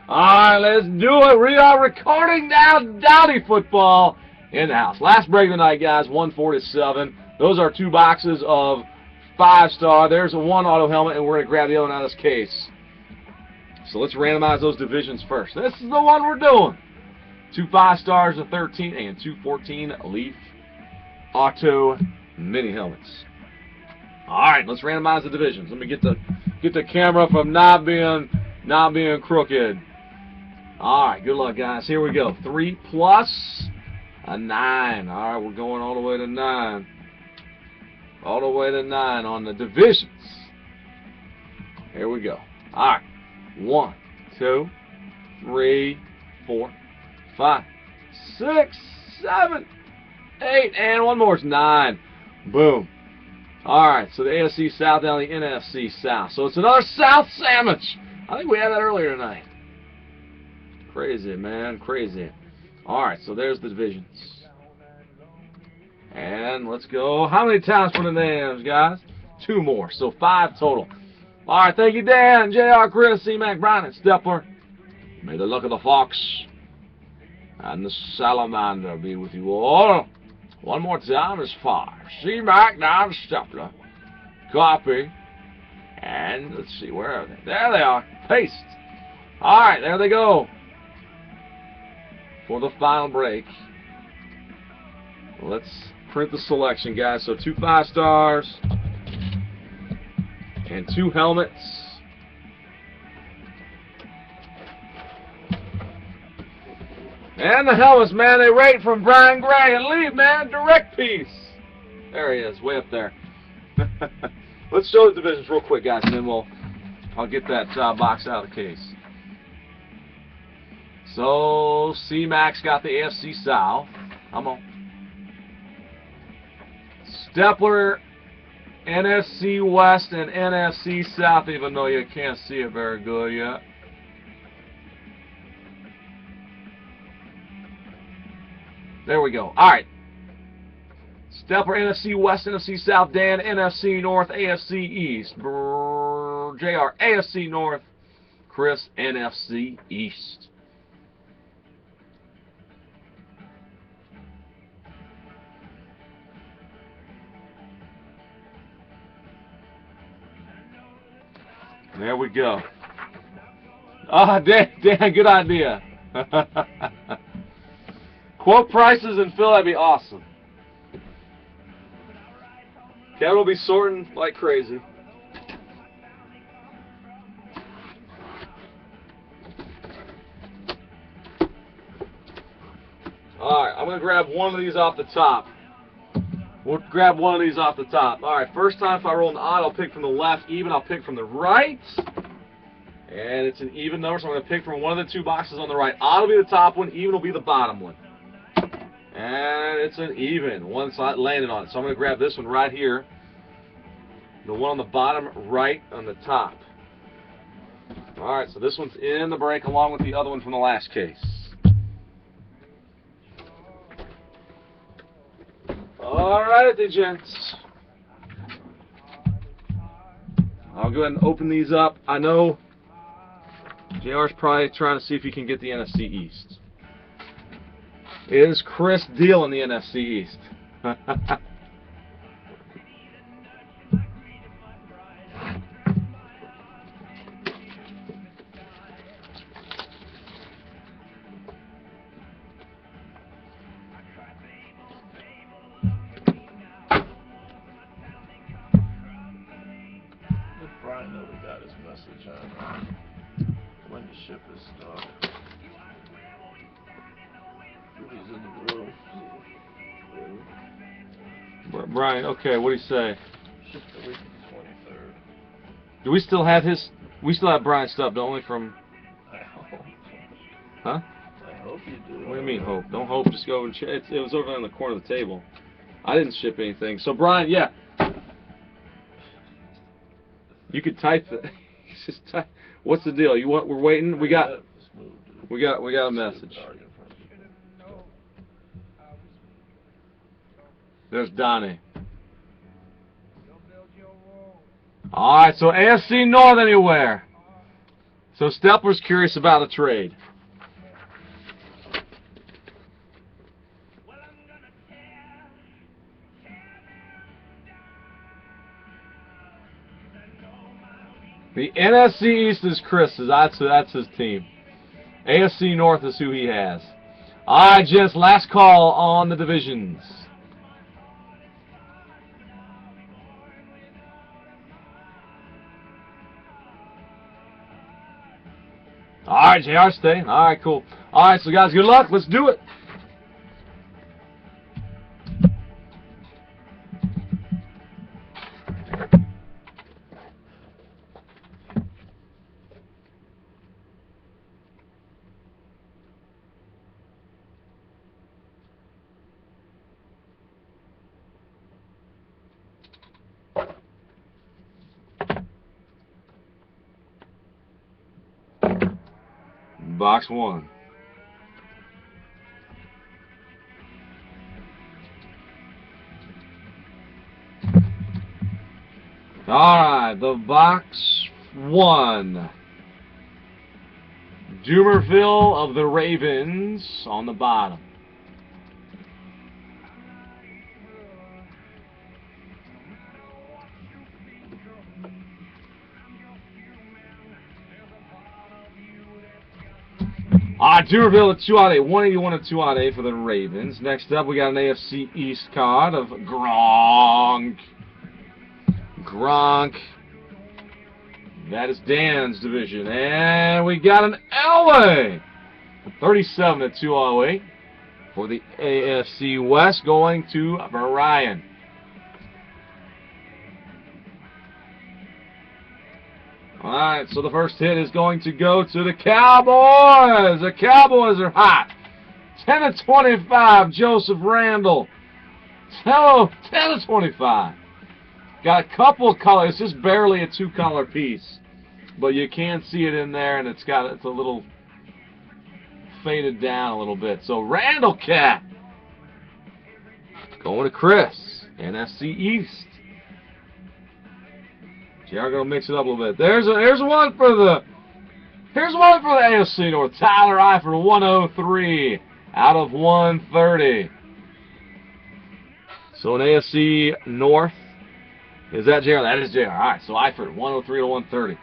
All right, let's do it. We are recording now Dowdy football in the house. Last break of the night, guys, 147. Those are 2 boxes of 5-star. There's a 1 auto helmet, and we're going to grab the other one out of this case. So let's randomize those divisions first. This is the one we're doing. 2 5-stars of 13 and 2 14 Leaf Auto mini helmets. All right, let's randomize the divisions. Let me get the camera from not being crooked. All right, good luck, guys. Here we go. 3 plus a 9. All right, we're going all the way to 9. All the way to 9 on the divisions. Here we go. All right. 1, 2, 3, 4, 5, 6, 7, 8, and one more is 9. Boom. All right, so the AFC South down the NFC South. So it's another South sandwich. I think we had that earlier tonight. Crazy, man, crazy. All right, so there's the divisions. And let's go. How many times for the names, guys? 2 more, so 5 total. All right, thank you, Dan, JR, Chris, C-Mac, Brian, and Stepler. May the luck of the fox and the salamander be with you all. One more time as far. C-Mac, down, Stepler. Copy. And let's see, where are they? There they are. Paste. All right, there they go. For the final break. Let's print the selection, guys. So 2 5-stars and 2 helmets. And the helmets, man, they rate from Brian Gray and Lee, man, direct piece. There he is, way up there. Let's show the divisions real quick, guys, and then I'll get that box out of the case. So, C-Mac's got the AFC South. Come on. Stepler, NFC West and NFC South, even though you can't see it very good yet. There we go. All right. Stepler, NFC West, NFC South. Dan, NFC North, AFC East. JR, AFC North. Chris, NFC East. There we go. Ah, Dan, good idea. Quote prices and Phil, that'd be awesome. Kevin will be sorting like crazy. Alright, I'm going to grab one of these off the top. We'll grab one of these off the top. Alright, first time if I roll an odd, I'll pick from the left. Even, I'll pick from the right. And it's an even number, so I'm going to pick from one of the 2 boxes on the right. Odd will be the top one, even will be the bottom one. And it's an even. One side landed on it. So I'm going to grab this one right here. The one on the bottom right on the top. Alright, so this one's in the break along with the other one from the last case. Alrighty, gents. I'll go ahead and open these up. I know JR's probably trying to see if he can get the NFC East. It is Chris Deal in the NFC East. Brian never got his message on when to ship his stuff. He's in the room. Brian, okay, what do you say? Ship the week of the 23rd. Do we still have his? We still have Brian's stuff, don't we? From? I hope. Huh? I hope you do. What do you mean hope? Don't hope. Just go and check. It was over on the corner of the table. I didn't ship anything. So Brian, yeah. You could type it. Just type. What's the deal? You want? We're waiting. We got a message. There's Donnie. Alright, so AFC North anywhere. So Stepler's curious about a trade. The NFC East is Chris's. That's his team. AFC North is who he has. All right, gents, last call on the divisions. All right, JR, stay. All right, cool. All right, so guys, good luck. Let's do it. Box 1. Alright, the box 1. Dumerville of the Ravens on the bottom. Dumerville at 2 out of 8. 181 at 2 out of 8 for the Ravens. Next up, we got an AFC East card of Gronk. That is Dan's division. And we got an Elway. 37 at 208 for the AFC West, going to Brian. Alright, so the first hit is going to go to the Cowboys. The Cowboys are hot. 10 of 25, Joseph Randall. 10 of 25. Got a couple of colors. It's just barely a 2-color piece. But you can see it in there, and it's a little faded down a little bit. So Randall Cat. Going to Chris. NFC East. JR gonna mix it up a little bit. Here's one for the AFC North. Tyler Eifert, 103 out of 130. So an AFC North. Is that JR? That is JR. Alright, so Eifert, 103 to 130.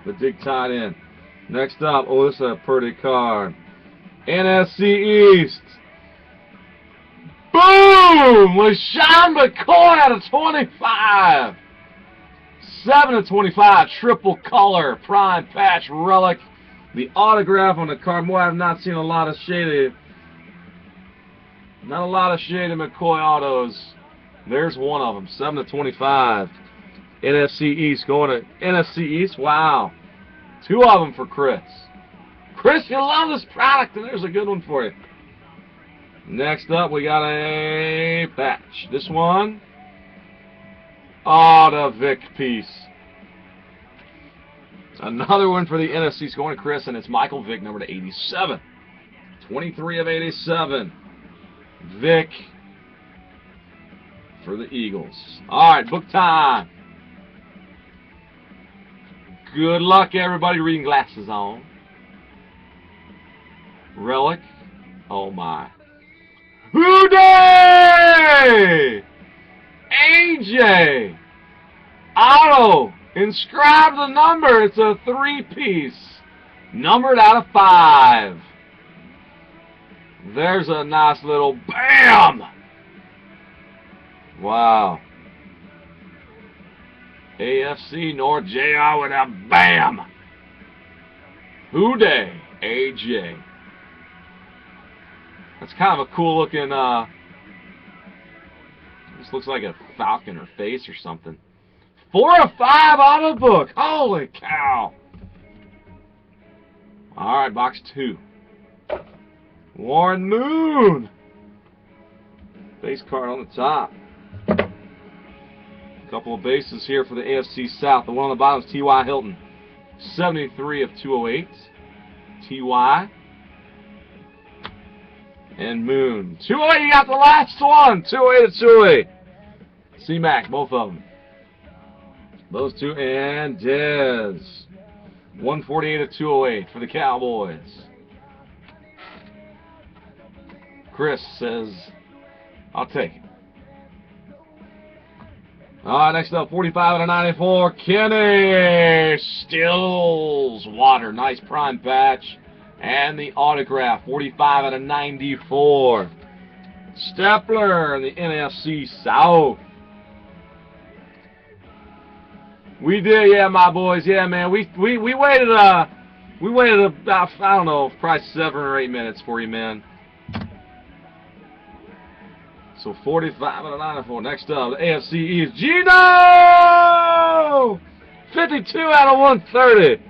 The big tight end. Next up, oh, this is a pretty card. NFC East. Boom! LeSean McCoy out of 25. 7 of 25, triple color, prime patch relic. The autograph on the card. Boy, I've not seen a lot of shaded McCoy autos. There's one of them. 7 of 25. NFC East, going to NFC East. Wow. 2 of them for Chris. Chris, you love this product, and there's a good one for you. Next up, we got a patch. This one. Oh, the Vic piece. Another one for the NFC is going to Chris, and it's Michael Vick, number to 87. 23 of 87. Vic for the Eagles. All right, book time. Good luck, everybody. Reading glasses on. Relic. Oh, my. Houday! AJ! Auto! Inscribe the number. It's a 3-piece. Numbered out of 5. There's a nice little BAM! Wow. AFC North JR with a BAM! Houday! AJ. That's kind of a cool looking, this looks like a falcon or face or something. 4 of 5 auto book. Holy cow. Alright, box 2. Warren Moon. Base card on the top. A couple of bases here for the AFC South. The one on the bottom is T.Y. Hilton. 73 of 208. T.Y. and Moon. 208, you got the last one. 208 to 208. C-Mac, both of them. Those two, and Dez. 148 of 208 for the Cowboys. Chris says, I'll take it. All right, next up, 45 out of 94. Kenny Stillwater. Nice prime patch. And the autograph, 45 out of 94. Stepler in the NFC South. We did, yeah, my boys. Yeah, man. We waited about, I don't know, probably 7 or 8 minutes for you, man. So 45 out of 94. Next up, the AFC East. Gino! 52 out of 130.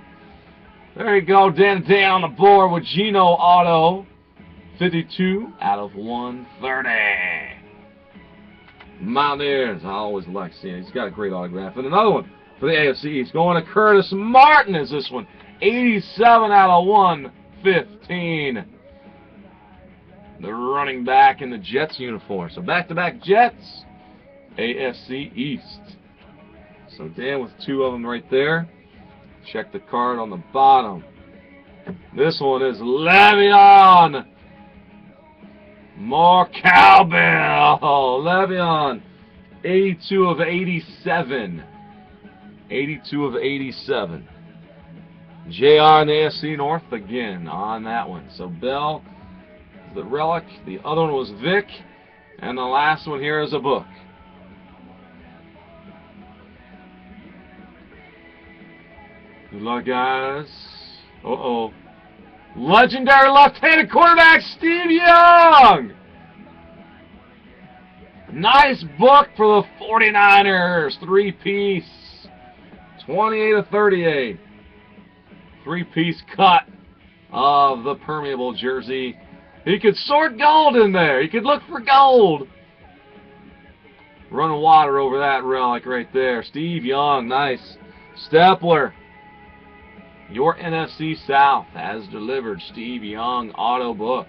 There you go. Dan on the board with Gino Auto. 52 out of 130. Mountaineers. I always like seeing it. He's got a great autograph. And another one for the AFC East. Going to Curtis Martin is this one. 87 out of 115. The running back in the Jets uniform. So back-to-back Jets, AFC East. So Dan with 2 of them right there. Check the card on the bottom. This one is Le'Veon. More cowbell. Le'Veon, 82 of 87. 82 of 87. JR in the AFC North again on that one. So Bell, the relic, the other one was Vic, and the last one here is a book. Good luck, guys. Uh-oh. Legendary left-handed quarterback, Steve Young! Nice book for the 49ers. 3-piece. 28 of 38. 3-piece cut of the permeable jersey. He could sort gold in there. He could look for gold. Running water over that relic right there. Steve Young, nice. Stepler, your NFC South has delivered Steve Young auto book.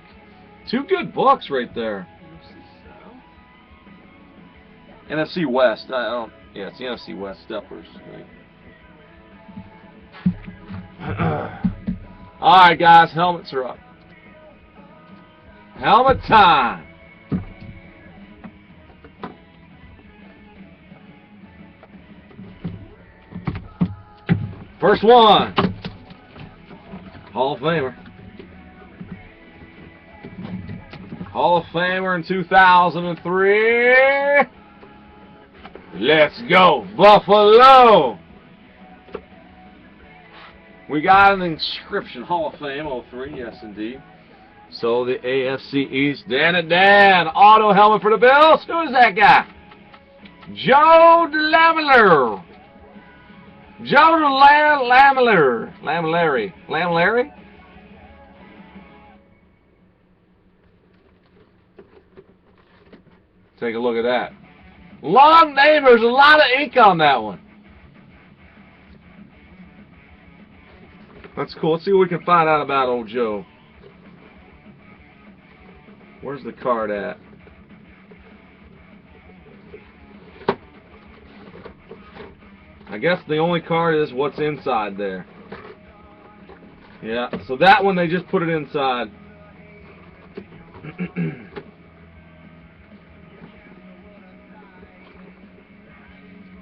2 good books right there. NFC West. Yeah, it's the NFC West. Steplers. All right, guys. Helmets are up. Helmet time. First one. Hall of Famer. Hall of Famer in 2003. Let's go, Buffalo. We got an inscription. Hall of Fame 03, yes indeed. So the AFC East, Dan and Dan. Auto helmet for the Bills. Who is that guy? Joe Lamellary. Joe Lamellary. Lamellary? Take a look at that. Long name. There's a lot of ink on that one. That's cool. Let's see what we can find out about old Joe. Where's the card at? I guess the only card is what's inside there. Yeah, so that one they just put it inside.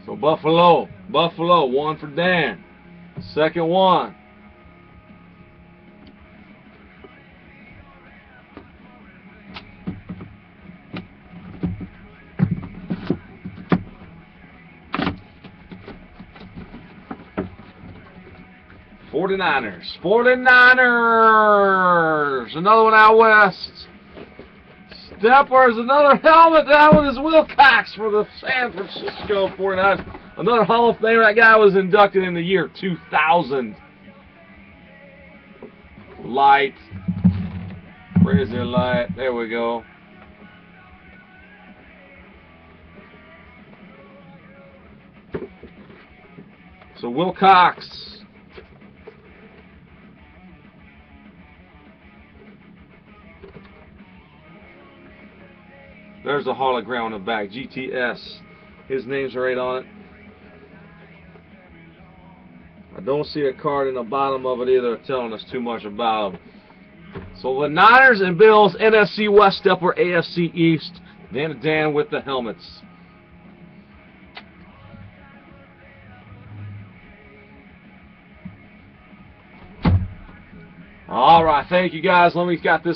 So Buffalo, 1 for Dan. Second one. Forty-Niners. Another one out west. Stepler's another helmet. That one is Wilcox for the San Francisco 49ers. Another Hall of Famer. That guy was inducted in the year 2000. Light. Where's their light? There we go. So Wilcox. There's a hologram on the back. GTS. His name's right on it. I don't see a card in the bottom of it either telling us too much about them. So the Niners and Bills, NFC West up or AFC East. Dan with the helmets. All right, thank you guys. Let me got this.